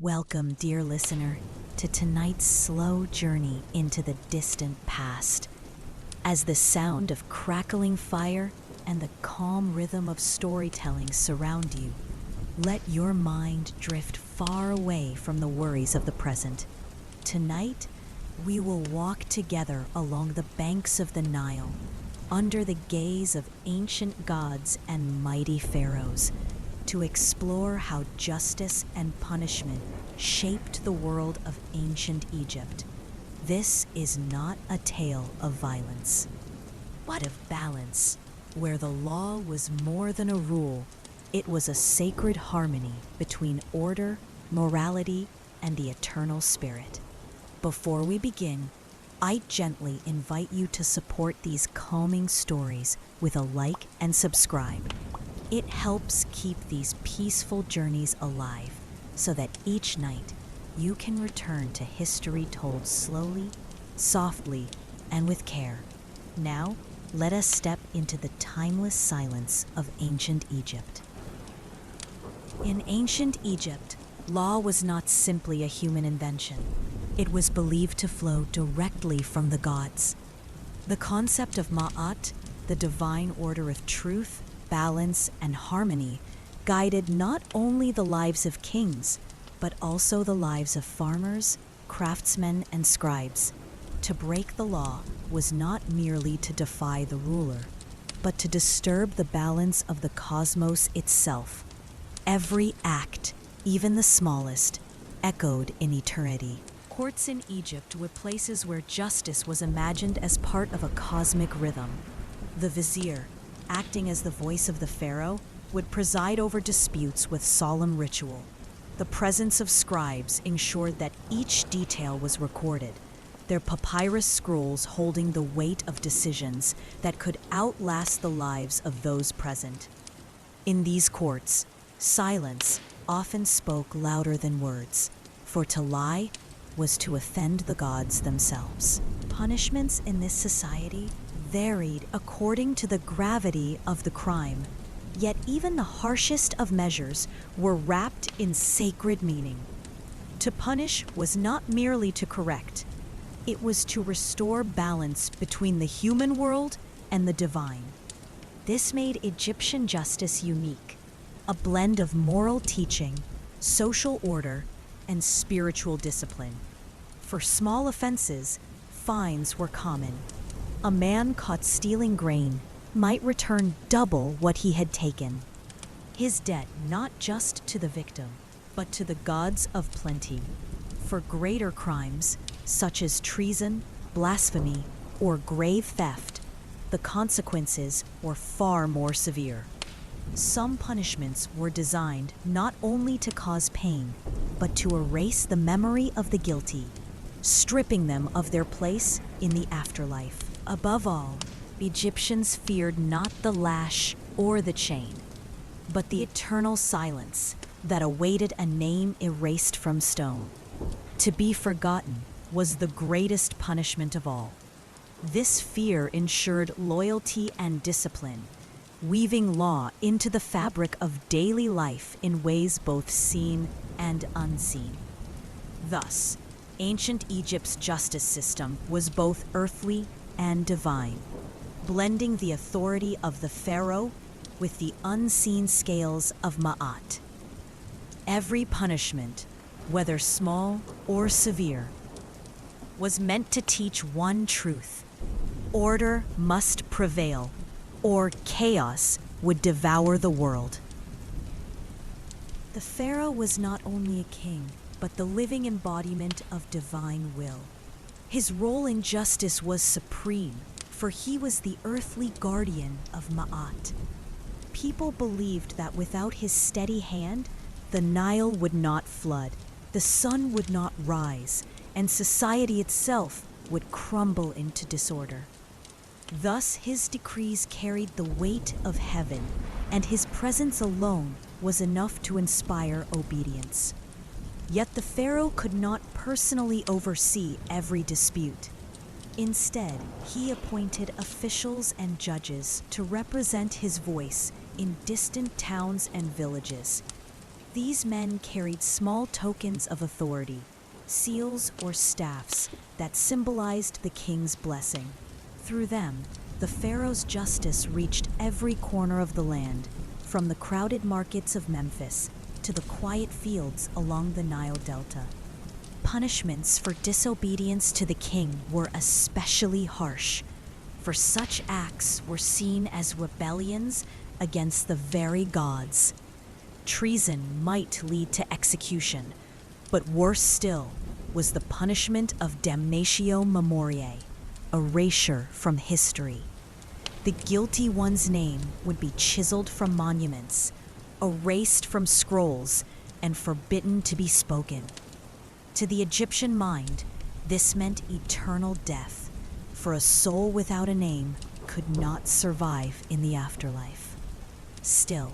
Welcome, dear listener, to tonight's slow journey into the distant past. As the sound of crackling fire and the calm rhythm of storytelling surround you, let your mind drift far away from the worries of the present. Tonight, we will walk together along the banks of the Nile, under the gaze of ancient gods and mighty pharaohs, to explore how justice and punishment shaped the world of ancient Egypt. This is not a tale of violence, but of balance. Where the law was more than a rule, it was a sacred harmony between order, morality, and the eternal spirit. Before we begin, I gently invite you to support these calming stories with a like and subscribe. It helps keep these peaceful journeys alive so that each night you can return to history told slowly, softly, and with care. Now, let us step into the timeless silence of ancient Egypt. In ancient Egypt, law was not simply a human invention. It was believed to flow directly from the gods. The concept of Ma'at, the divine order of truth, balance, and harmony, guided not only the lives of kings, but also the lives of farmers, craftsmen, and scribes. To break the law was not merely to defy the ruler, but to disturb the balance of the cosmos itself. Every act, even the smallest, echoed in eternity. Courts in Egypt were places where justice was imagined as part of a cosmic rhythm. The vizier, acting as the voice of the pharaoh, would preside over disputes with solemn ritual. The presence of scribes ensured that each detail was recorded, their papyrus scrolls holding the weight of decisions that could outlast the lives of those present. In these courts, silence often spoke louder than words, for to lie was to offend the gods themselves. Punishments in this society varied according to the gravity of the crime, yet even the harshest of measures were wrapped in sacred meaning. To punish was not merely to correct, it was to restore balance between the human world and the divine. This made Egyptian justice unique, a blend of moral teaching, social order, and spiritual discipline. For small offenses, fines were common. A man caught stealing grain might return double what he had taken. His debt not just to the victim, but to the gods of plenty. For greater crimes, such as treason, blasphemy, or grave theft, the consequences were far more severe. Some punishments were designed not only to cause pain, but to erase the memory of the guilty, stripping them of their place in the afterlife. Above all, Egyptians feared not the lash or the chain, but the eternal silence that awaited a name erased from stone. To be forgotten was the greatest punishment of all. This fear ensured loyalty and discipline, weaving law into the fabric of daily life in ways both seen and unseen. Thus, ancient Egypt's justice system was both earthly and divine, blending the authority of the pharaoh with the unseen scales of Ma'at. Every punishment, whether small or severe, was meant to teach one truth: order must prevail, or chaos would devour the world. The pharaoh was not only a king, but the living embodiment of divine will. His role in justice was supreme, for he was the earthly guardian of Ma'at. People believed that without his steady hand, the Nile would not flood, the sun would not rise, and society itself would crumble into disorder. Thus his decrees carried the weight of heaven, and his presence alone was enough to inspire obedience. Yet the pharaoh could not personally oversee every dispute. Instead, he appointed officials and judges to represent his voice in distant towns and villages. These men carried small tokens of authority, seals or staffs that symbolized the king's blessing. Through them, the pharaoh's justice reached every corner of the land, from the crowded markets of Memphis to the quiet fields along the Nile Delta. Punishments for disobedience to the king were especially harsh, for such acts were seen as rebellions against the very gods. Treason might lead to execution, but worse still was the punishment of damnatio memoriae, erasure from history. The guilty one's name would be chiseled from monuments, erased from scrolls, and forbidden to be spoken. To the Egyptian mind, this meant eternal death, for a soul without a name could not survive in the afterlife. Still,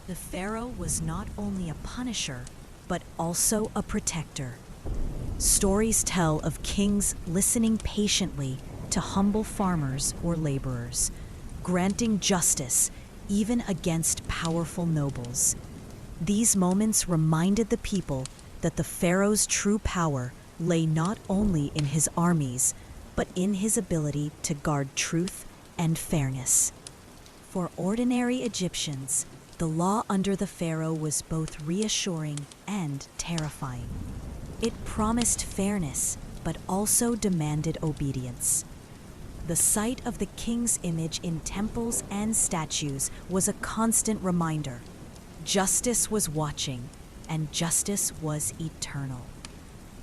the pharaoh was not only a punisher, but also a protector. Stories tell of kings listening patiently to humble farmers or laborers, granting justice even against powerful nobles. These moments reminded the people that the pharaoh's true power lay not only in his armies, but in his ability to guard truth and fairness. For ordinary Egyptians, the law under the pharaoh was both reassuring and terrifying. It promised fairness, but also demanded obedience. The sight of the king's image in temples and statues was a constant reminder. Justice was watching, and justice was eternal.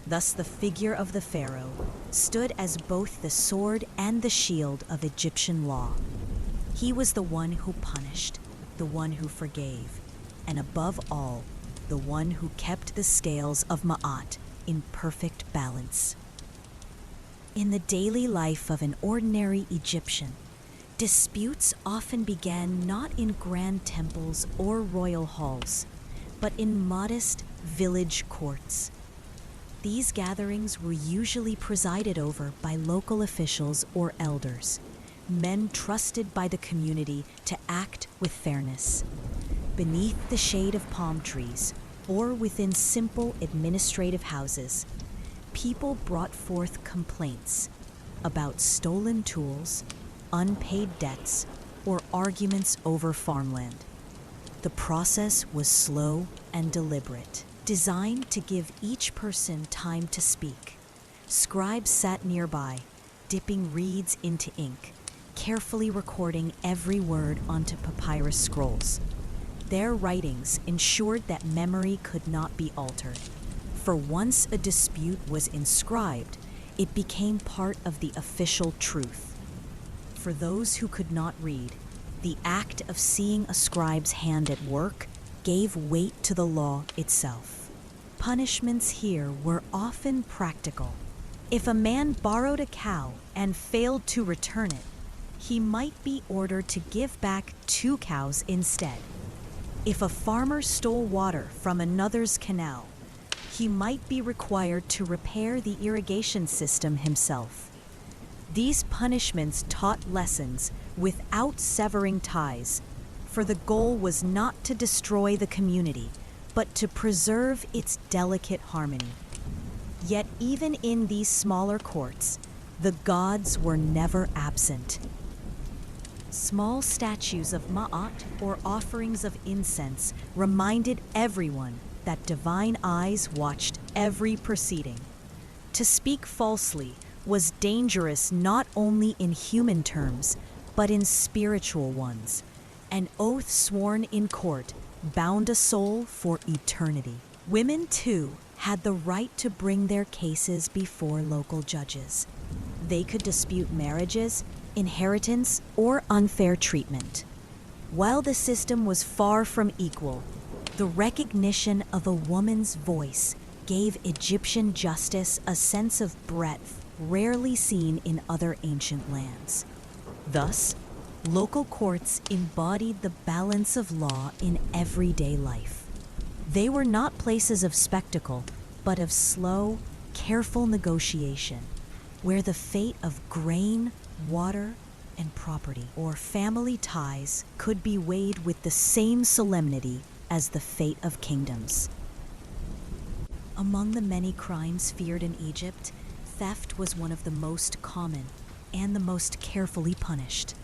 Thus the figure of the pharaoh stood as both the sword and the shield of Egyptian law. He was the one who punished, the one who forgave, and above all, the one who kept the scales of Ma'at in perfect balance. In the daily life of an ordinary Egyptian, disputes often began not in grand temples or royal halls, but in modest village courts. These gatherings were usually presided over by local officials or elders, men trusted by the community to act with fairness. Beneath the shade of palm trees, or within simple administrative houses, people brought forth complaints about stolen tools, unpaid debts, or arguments over farmland. The process was slow and deliberate, designed to give each person time to speak. Scribes sat nearby, dipping reeds into ink, carefully recording every word onto papyrus scrolls. Their writings ensured that memory could not be altered, for once a dispute was inscribed, it became part of the official truth. For those who could not read, the act of seeing a scribe's hand at work gave weight to the law itself. Punishments here were often practical. If a man borrowed a cow and failed to return it, he might be ordered to give back 2 cows instead. If a farmer stole water from another's canal, he might be required to repair the irrigation system himself. These punishments taught lessons without severing ties, for the goal was not to destroy the community, but to preserve its delicate harmony. Yet even in these smaller courts, the gods were never absent. Small statues of Ma'at or offerings of incense reminded everyone that divine eyes watched every proceeding. To speak falsely was dangerous not only in human terms, but in spiritual ones. An oath sworn in court bound a soul for eternity. Women, too, had the right to bring their cases before local judges. They could dispute marriages, inheritance, or unfair treatment. While the system was far from equal, the recognition of a woman's voice gave Egyptian justice a sense of breadth rarely seen in other ancient lands. Thus, local courts embodied the balance of law in everyday life. They were not places of spectacle, but of slow, careful negotiation, where the fate of grain, water, and property or family ties could be weighed with the same solemnity as the fate of kingdoms. Among the many crimes feared in Egypt, theft was one of the most common and the most carefully punished.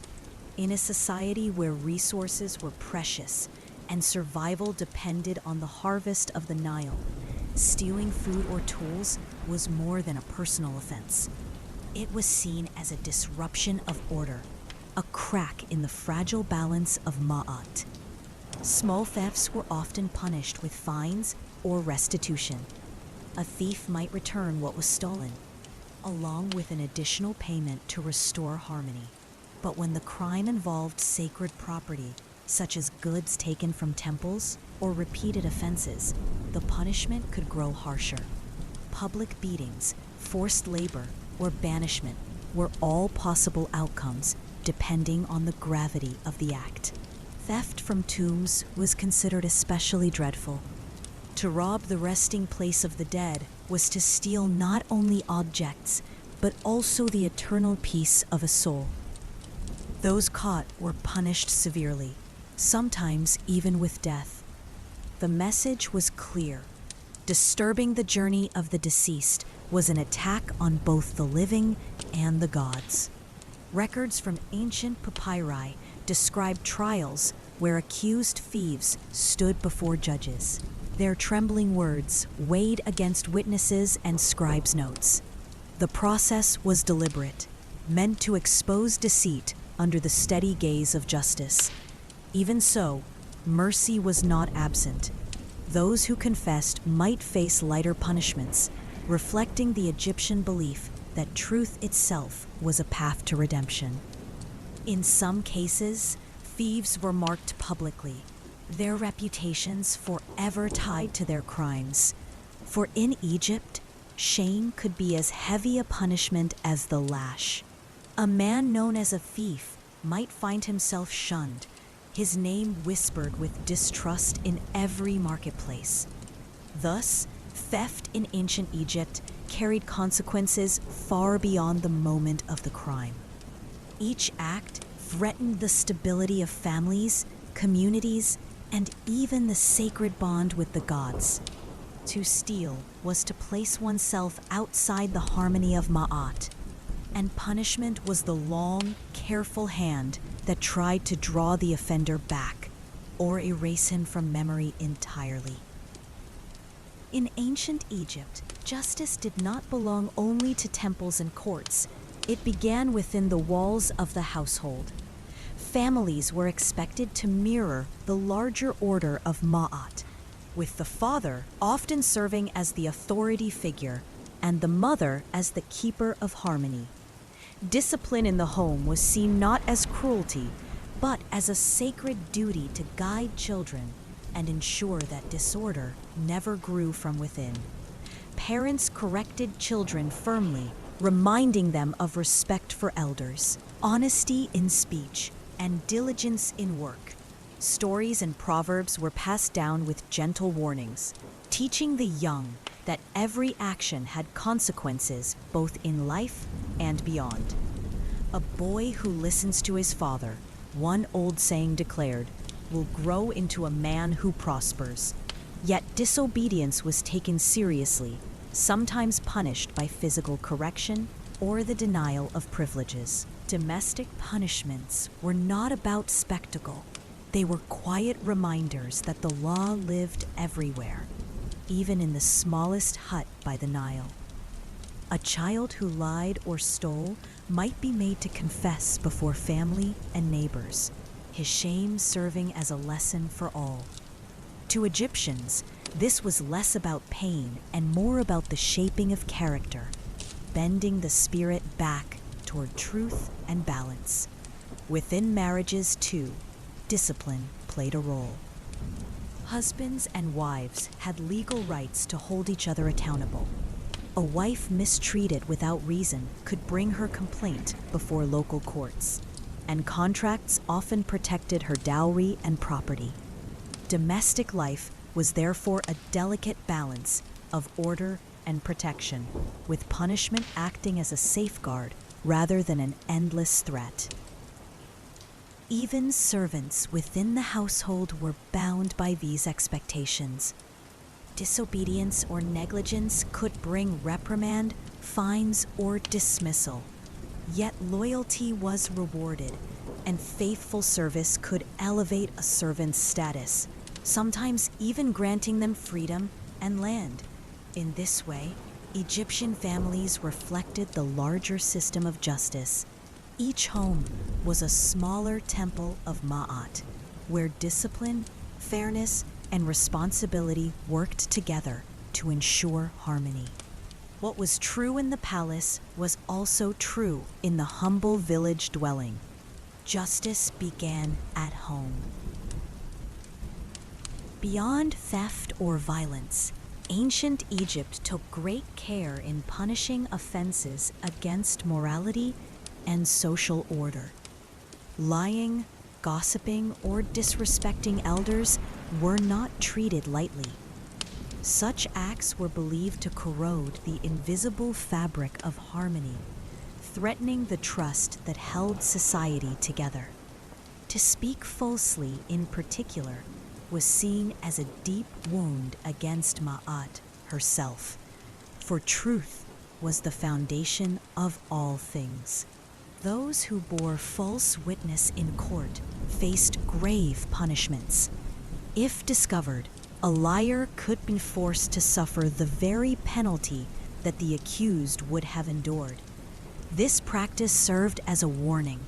In a society where resources were precious and survival depended on the harvest of the Nile, stealing food or tools was more than a personal offense. It was seen as a disruption of order, a crack in the fragile balance of Ma'at. Small thefts were often punished with fines or restitution. A thief might return what was stolen, along with an additional payment to restore harmony. But when the crime involved sacred property, such as goods taken from temples or repeated offenses, the punishment could grow harsher. Public beatings, forced labor, or banishment were all possible outcomes depending on the gravity of the act. Theft from tombs was considered especially dreadful. To rob the resting place of the dead was to steal not only objects, but also the eternal peace of a soul. Those caught were punished severely, sometimes even with death. The message was clear. Disturbing the journey of the deceased was an attack on both the living and the gods. Records from ancient papyri describe trials where accused thieves stood before judges, their trembling words weighed against witnesses and scribes' notes. The process was deliberate, meant to expose deceit under the steady gaze of justice. Even so, mercy was not absent. Those who confessed might face lighter punishments, reflecting the Egyptian belief that truth itself was a path to redemption. In some cases, thieves were marked publicly, their reputations forever tied to their crimes. For in Egypt, shame could be as heavy a punishment as the lash. A man known as a thief might find himself shunned, his name whispered with distrust in every marketplace. Thus, theft in ancient Egypt carried consequences far beyond the moment of the crime. Each act threatened the stability of families, communities, and even the sacred bond with the gods. To steal was to place oneself outside the harmony of Ma'at, and punishment was the long, careful hand that tried to draw the offender back or erase him from memory entirely. In ancient Egypt, justice did not belong only to temples and courts. It began within the walls of the household. Families were expected to mirror the larger order of Ma'at, with the father often serving as the authority figure and the mother as the keeper of harmony. Discipline in the home was seen not as cruelty, but as a sacred duty to guide children and ensure that disorder never grew from within. Parents corrected children firmly, reminding them of respect for elders, honesty in speech, and diligence in work. Stories and proverbs were passed down with gentle warnings, teaching the young that every action had consequences both in life and beyond. A boy who listens to his father, one old saying declared, will grow into a man who prospers. Yet disobedience was taken seriously, sometimes punished by physical correction or the denial of privileges. Domestic punishments were not about spectacle. They were quiet reminders that the law lived everywhere, even in the smallest hut by the Nile. A child who lied or stole might be made to confess before family and neighbors, his shame serving as a lesson for all. To Egyptians, this was less about pain and more about the shaping of character, bending the spirit back toward truth and balance. Within marriages, too, discipline played a role. Husbands and wives had legal rights to hold each other accountable. A wife mistreated without reason could bring her complaint before local courts, and contracts often protected her dowry and property. Domestic life was therefore a delicate balance of order and protection, with punishment acting as a safeguard rather than an endless threat. Even servants within the household were bound by these expectations. Disobedience or negligence could bring reprimand, fines, or dismissal. Yet loyalty was rewarded, and faithful service could elevate a servant's status, sometimes even granting them freedom and land. In this way, Egyptian families reflected the larger system of justice. Each home was a smaller temple of Ma'at, where discipline, fairness, and responsibility worked together to ensure harmony. What was true in the palace was also true in the humble village dwelling. Justice began at home. Beyond theft or violence, ancient Egypt took great care in punishing offenses against morality and social order. Lying, gossiping, or disrespecting elders were not treated lightly. Such acts were believed to corrode the invisible fabric of harmony, threatening the trust that held society together. To speak falsely, in particular, was seen as a deep wound against Ma'at herself, for truth was the foundation of all things. Those who bore false witness in court faced grave punishments. If discovered, a liar could be forced to suffer the very penalty that the accused would have endured. This practice served as a warning.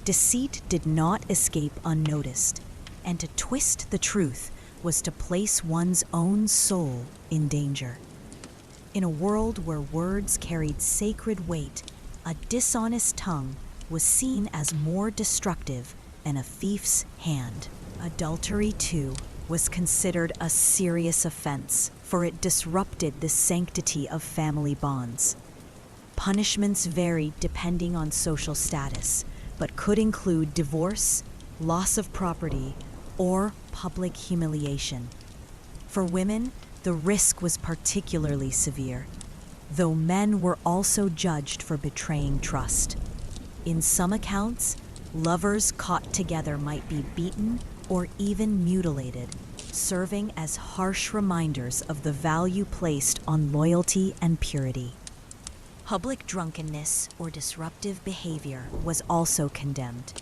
Deceit did not escape unnoticed, and to twist the truth was to place one's own soul in danger. In a world where words carried sacred weight, a dishonest tongue was seen as more destructive than a thief's hand. Adultery, too, was considered a serious offense, for it disrupted the sanctity of family bonds. Punishments varied depending on social status, but could include divorce, loss of property, or public humiliation. For women, the risk was particularly severe, though men were also judged for betraying trust. In some accounts, lovers caught together might be beaten or even mutilated, serving as harsh reminders of the value placed on loyalty and purity. Public drunkenness or disruptive behavior was also condemned.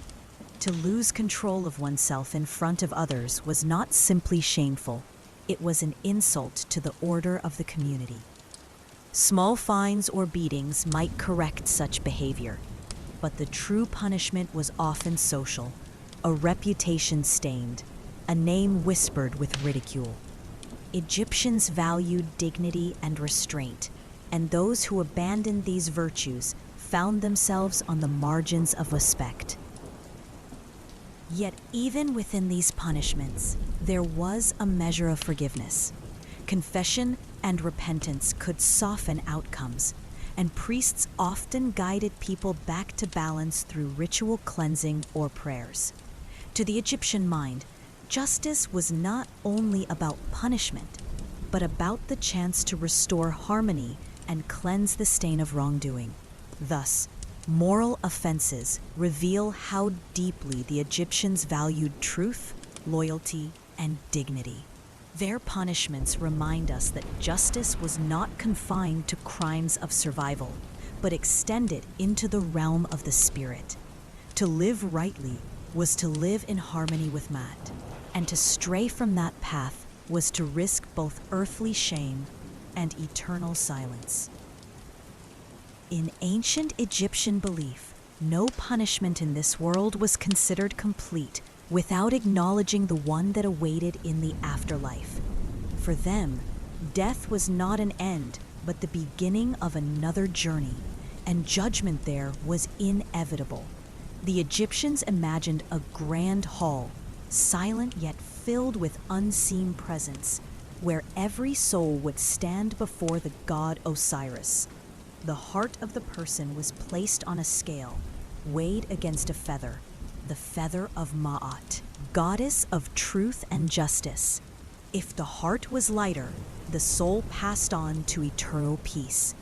To lose control of oneself in front of others was not simply shameful, it was an insult to the order of the community. Small fines or beatings might correct such behavior, but the true punishment was often social, a reputation stained, a name whispered with ridicule. Egyptians valued dignity and restraint, and those who abandoned these virtues found themselves on the margins of respect. Yet even within these punishments, there was a measure of forgiveness. Confession and repentance could soften outcomes, and priests often guided people back to balance through ritual cleansing or prayers. To the Egyptian mind, justice was not only about punishment, but about the chance to restore harmony and cleanse the stain of wrongdoing. Thus, moral offenses reveal how deeply the Egyptians valued truth, loyalty, and dignity. Their punishments remind us that justice was not confined to crimes of survival, but extended into the realm of the spirit. To live rightly was to live in harmony with Maat, and to stray from that path was to risk both earthly shame and eternal silence. In ancient Egyptian belief, no punishment in this world was considered complete without acknowledging the one that awaited in the afterlife. For them, death was not an end, but the beginning of another journey, and judgment there was inevitable. The Egyptians imagined a grand hall, silent yet filled with unseen presence, where every soul would stand before the god Osiris. The heart of the person was placed on a scale, weighed against a feather, the feather of Ma'at, goddess of truth and justice. If the heart was lighter, the soul passed on to eternal peace.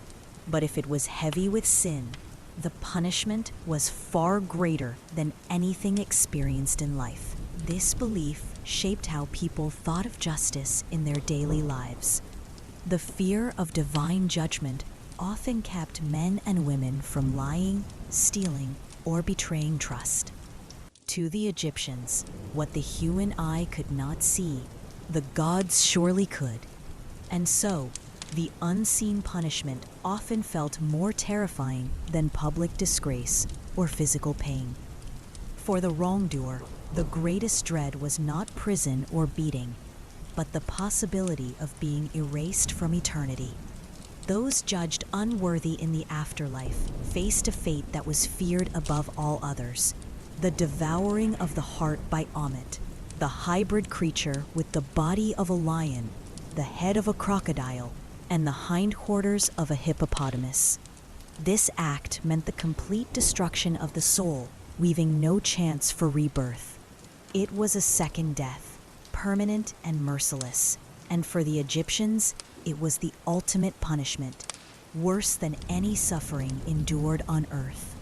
But if it was heavy with sin, The punishment was far greater than anything experienced in life. This belief shaped how people thought of justice in their daily lives. The fear of divine judgment often kept men and women from lying, stealing, or betraying trust. To the Egyptians, what the human eye could not see, the gods surely could. And so, the unseen punishment often felt more terrifying than public disgrace or physical pain. For the wrongdoer, the greatest dread was not prison or beating, but the possibility of being erased from eternity. Those judged unworthy in the afterlife faced a fate that was feared above all others: the devouring of the heart by Ammit, the hybrid creature with the body of a lion, the head of a crocodile, and the hindquarters of a hippopotamus. This act meant the complete destruction of the soul, leaving no chance for rebirth. It was a second death, permanent and merciless, and for the Egyptians, it was the ultimate punishment, worse than any suffering endured on earth.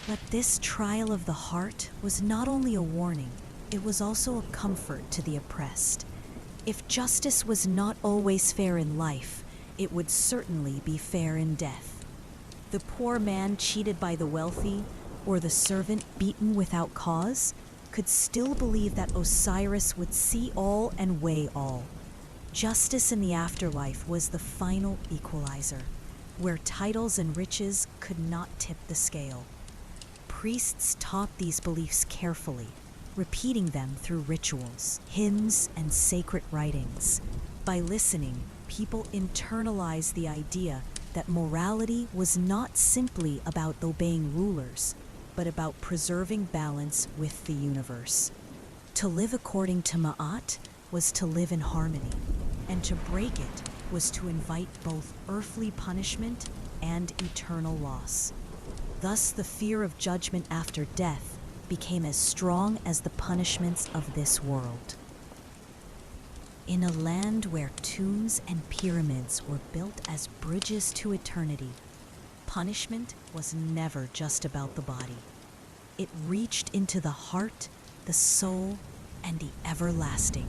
But this trial of the heart was not only a warning, it was also a comfort to the oppressed. If justice was not always fair in life, it would certainly be fair in death. The poor man cheated by the wealthy, or the servant beaten without cause, could still believe that Osiris would see all and weigh all. Justice in the afterlife was the final equalizer, where titles and riches could not tip the scale. Priests taught these beliefs carefully, repeating them through rituals, hymns, and sacred writings. By listening, people internalized the idea that morality was not simply about obeying rulers, but about preserving balance with the universe. To live according to Ma'at was to live in harmony, and to break it was to invite both earthly punishment and eternal loss. Thus, the fear of judgment after death became as strong as the punishments of this world. In a land where tombs and pyramids were built as bridges to eternity, punishment was never just about the body. It reached into the heart, the soul, and the everlasting.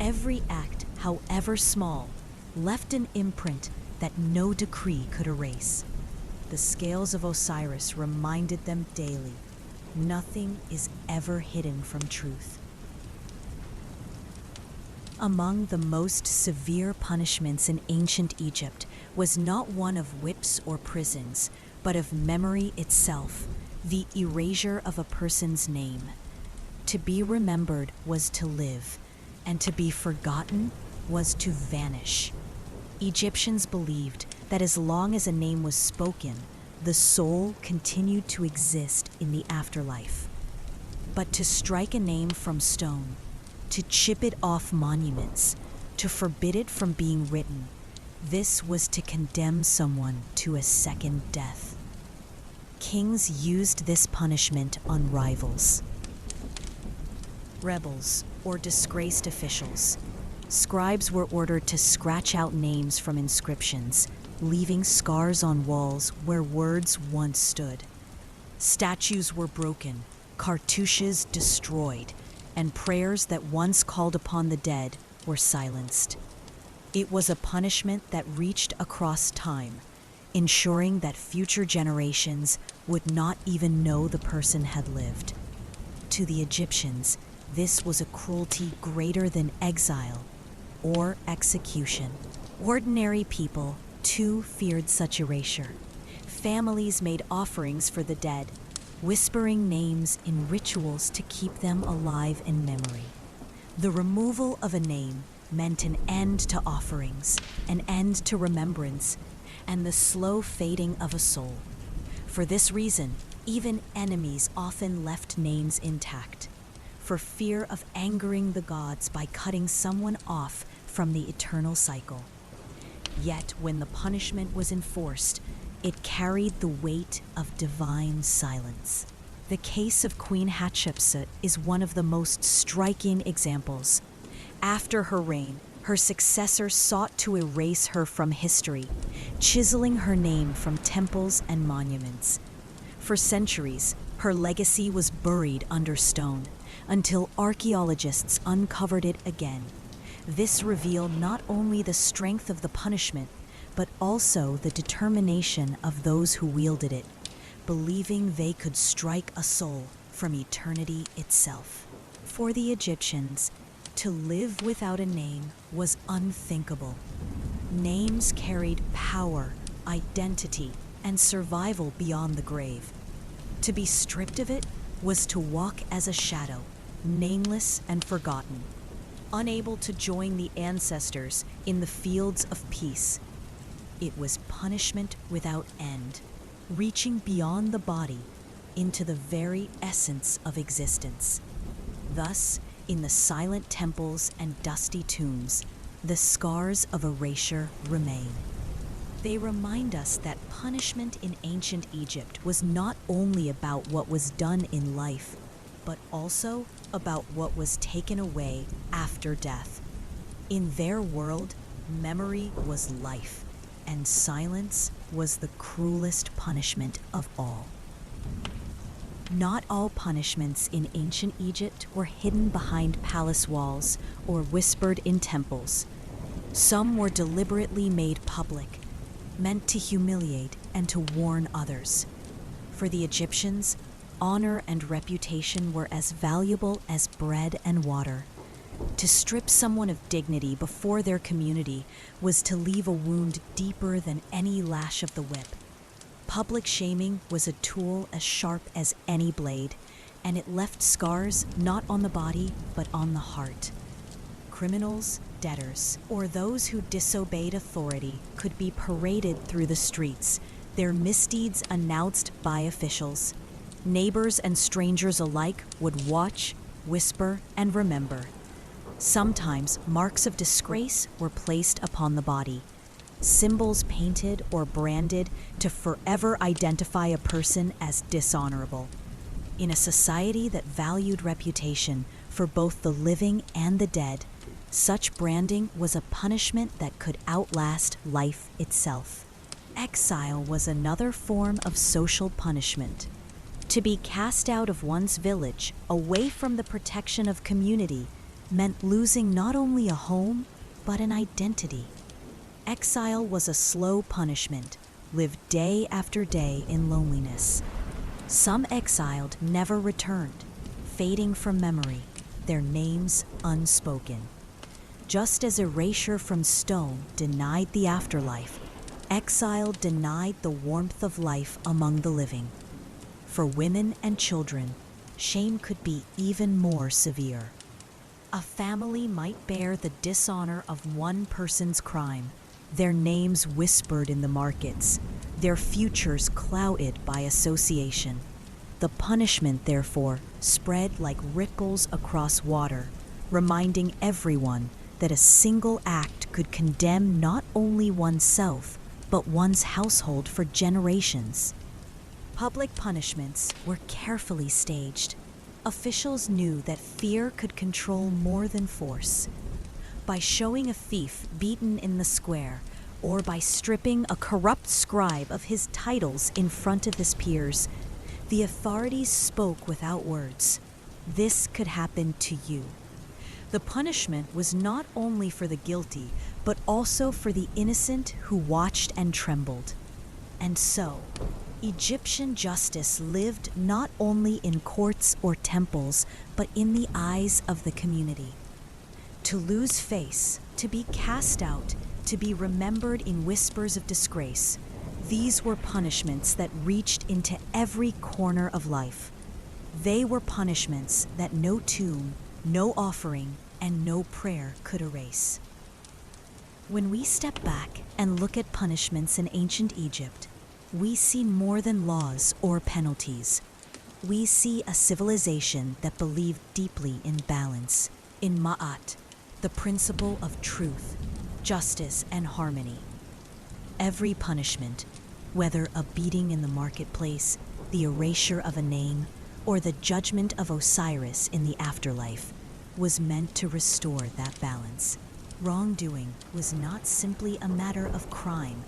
Every act, however small, left an imprint that no decree could erase. The scales of Osiris reminded them daily: nothing is ever hidden from truth. Among the most severe punishments in ancient Egypt was not one of whips or prisons, but of memory itself, the erasure of a person's name. To be remembered was to live, and to be forgotten was to vanish. Egyptians believed that as long as a name was spoken, the soul continued to exist in the afterlife. But to strike a name from stone, to chip it off monuments, to forbid it from being written, this was to condemn someone to a second death. Kings used this punishment on rivals, rebels, or disgraced officials. Scribes were ordered to scratch out names from inscriptions, leaving scars on walls where words once stood. Statues were broken, cartouches destroyed, and prayers that once called upon the dead were silenced. It was a punishment that reached across time, ensuring that future generations would not even know the person had lived. To the Egyptians, this was a cruelty greater than exile or execution. Ordinary people, too, feared such erasure. Families made offerings for the dead, whispering names in rituals to keep them alive in memory. The removal of a name meant an end to offerings, an end to remembrance, and the slow fading of a soul. For this reason, even enemies often left names intact, for fear of angering the gods by cutting someone off from the eternal cycle. Yet when the punishment was enforced, it carried the weight of divine silence. The case of Queen Hatshepsut is one of the most striking examples. After her reign, Her successor sought to erase her from history, chiseling her name from temples and monuments. For centuries, her legacy was buried under stone until archaeologists uncovered it again. This revealed not only the strength of the punishment, but also the determination of those who wielded it, believing they could strike a soul from eternity itself. For the Egyptians, to live without a name was unthinkable. Names carried power, identity, and survival beyond the grave. To be stripped of it was to walk as a shadow, nameless and forgotten, unable to join the ancestors in the fields of peace. It was punishment without end, reaching beyond the body into the very essence of existence. Thus, in the silent temples and dusty tombs, the scars of erasure remain. They remind us that punishment in ancient Egypt was not only about what was done in life, but also about what was taken away after death. In their world, memory was life, and silence was the cruelest punishment of all. Not all punishments in ancient Egypt were hidden behind palace walls or whispered in temples. Some were deliberately made public, meant to humiliate and to warn others. For the Egyptians, honor and reputation were as valuable as bread and water. To strip someone of dignity before their community was to leave a wound deeper than any lash of the whip. Public shaming was a tool as sharp as any blade, and it left scars not on the body but on the heart. Criminals, debtors, or those who disobeyed authority could be paraded through the streets, their misdeeds announced by officials. Neighbors and strangers alike would watch, whisper, and remember. Sometimes marks of disgrace were placed upon the body, symbols painted or branded to forever identify a person as dishonorable. In a society that valued reputation for both the living and the dead, such branding was a punishment that could outlast life itself. Exile was another form of social punishment. To be cast out of one's village, away from the protection of community, meant losing not only a home, but an identity. Exile was a slow punishment, lived day after day in loneliness. Some exiled never returned, fading from memory, their names unspoken. Just as erasure from stone denied the afterlife, exile denied the warmth of life among the living. For women and children, shame could be even more severe. A family might bear the dishonor of one person's crime, their names whispered in the markets, their futures clouded by association. The punishment, therefore, spread like ripples across water, reminding everyone that a single act could condemn not only oneself, but one's household for generations. Public punishments were carefully staged. Officials knew that fear could control more than force. By showing a thief beaten in the square, or by stripping a corrupt scribe of his titles in front of his peers, the authorities spoke without words. This could happen to you. The punishment was not only for the guilty, but also for the innocent who watched and trembled. And so, Egyptian justice lived not only in courts or temples, but in the eyes of the community. To lose face, to be cast out, to be remembered in whispers of disgrace, these were punishments that reached into every corner of life. They were punishments that no tomb, no offering, and no prayer could erase. When we step back and look at punishments in ancient Egypt, we see more than laws or penalties. We see a civilization that believed deeply in balance, in ma'at, the principle of truth, justice, and harmony. Every punishment, whether a beating in the marketplace, the erasure of a name, or the judgment of Osiris in the afterlife, was meant to restore that balance. Wrongdoing was not simply a matter of crime,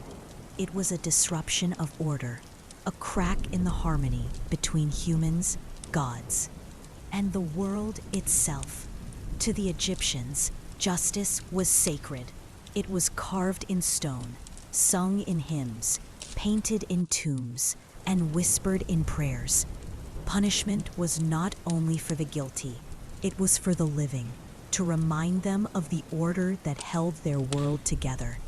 it was a disruption of order, a crack in the harmony between humans, gods, and the world itself. To the Egyptians, justice was sacred. It was carved in stone, sung in hymns, painted in tombs, and whispered in prayers. Punishment was not only for the guilty, it was for the living, to remind them of the order that held their world together.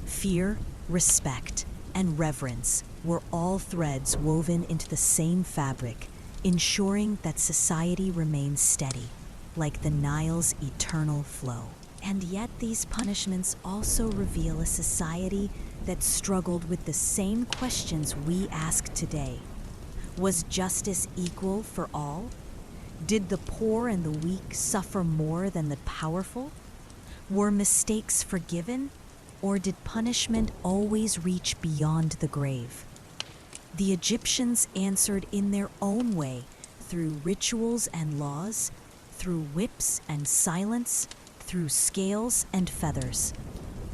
Fear, respect, and reverence were all threads woven into the same fabric, ensuring that society remains steady, like the Nile's eternal flow. And yet these punishments also reveal a society that struggled with the same questions we ask today. Was justice equal for all? Did the poor and the weak suffer more than the powerful? Were mistakes forgiven, or did punishment always reach beyond the grave? The Egyptians answered in their own way, through rituals and laws, through whips and silence, through scales and feathers.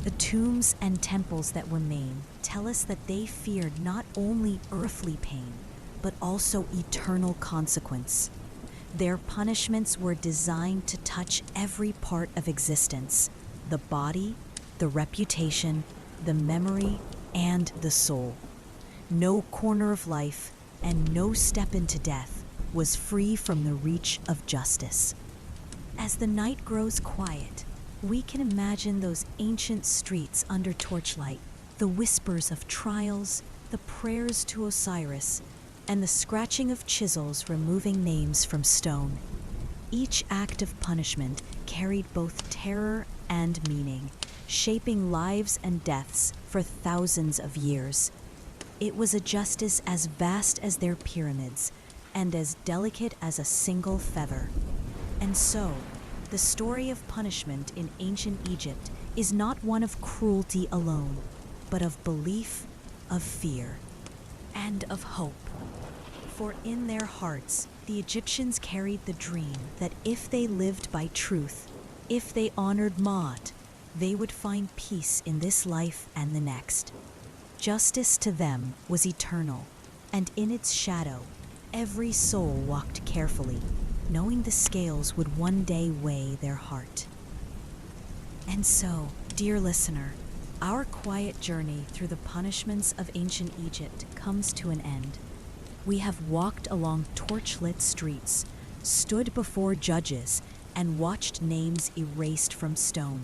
The tombs and temples that remain tell us that they feared not only earthly pain, but also eternal consequence. Their punishments were designed to touch every part of existence: the body, the reputation, the memory, and the soul. No corner of life and no step into death was free from the reach of justice. As the night grows quiet, we can imagine those ancient streets under torchlight, the whispers of trials, the prayers to Osiris, and the scratching of chisels removing names from stone. Each act of punishment carried both terror and meaning, shaping lives and deaths for thousands of years. It was a justice as vast as their pyramids and as delicate as a single feather. And so, the story of punishment in ancient Egypt is not one of cruelty alone, but of belief, of fear, and of hope. For in their hearts, the Egyptians carried the dream that if they lived by truth, if they honored Maat, they would find peace in this life and the next. Justice to them was eternal, and in its shadow, every soul walked carefully, knowing the scales would one day weigh their heart. And so, dear listener, our quiet journey through the punishments of ancient Egypt comes to an end. We have walked along torch-lit streets, stood before judges, and watched names erased from stone.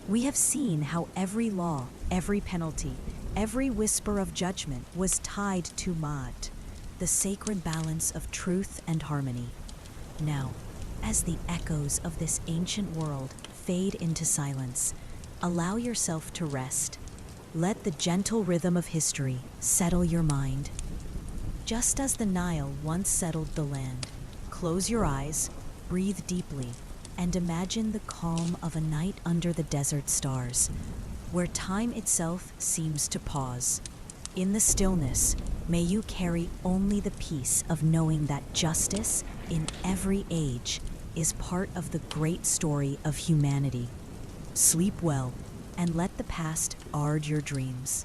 We have seen how every law, every penalty, every whisper of judgment was tied to Maat, the sacred balance of truth and harmony. Now, as the echoes of this ancient world fade into silence, allow yourself to rest. Let the gentle rhythm of history settle your mind. Just as the Nile once settled the land, close your eyes, breathe deeply, and imagine the calm of a night under the desert stars, where time itself seems to pause. In the stillness, may you carry only the peace of knowing that justice, in every age, is part of the great story of humanity. Sleep well, and let the past guard your dreams.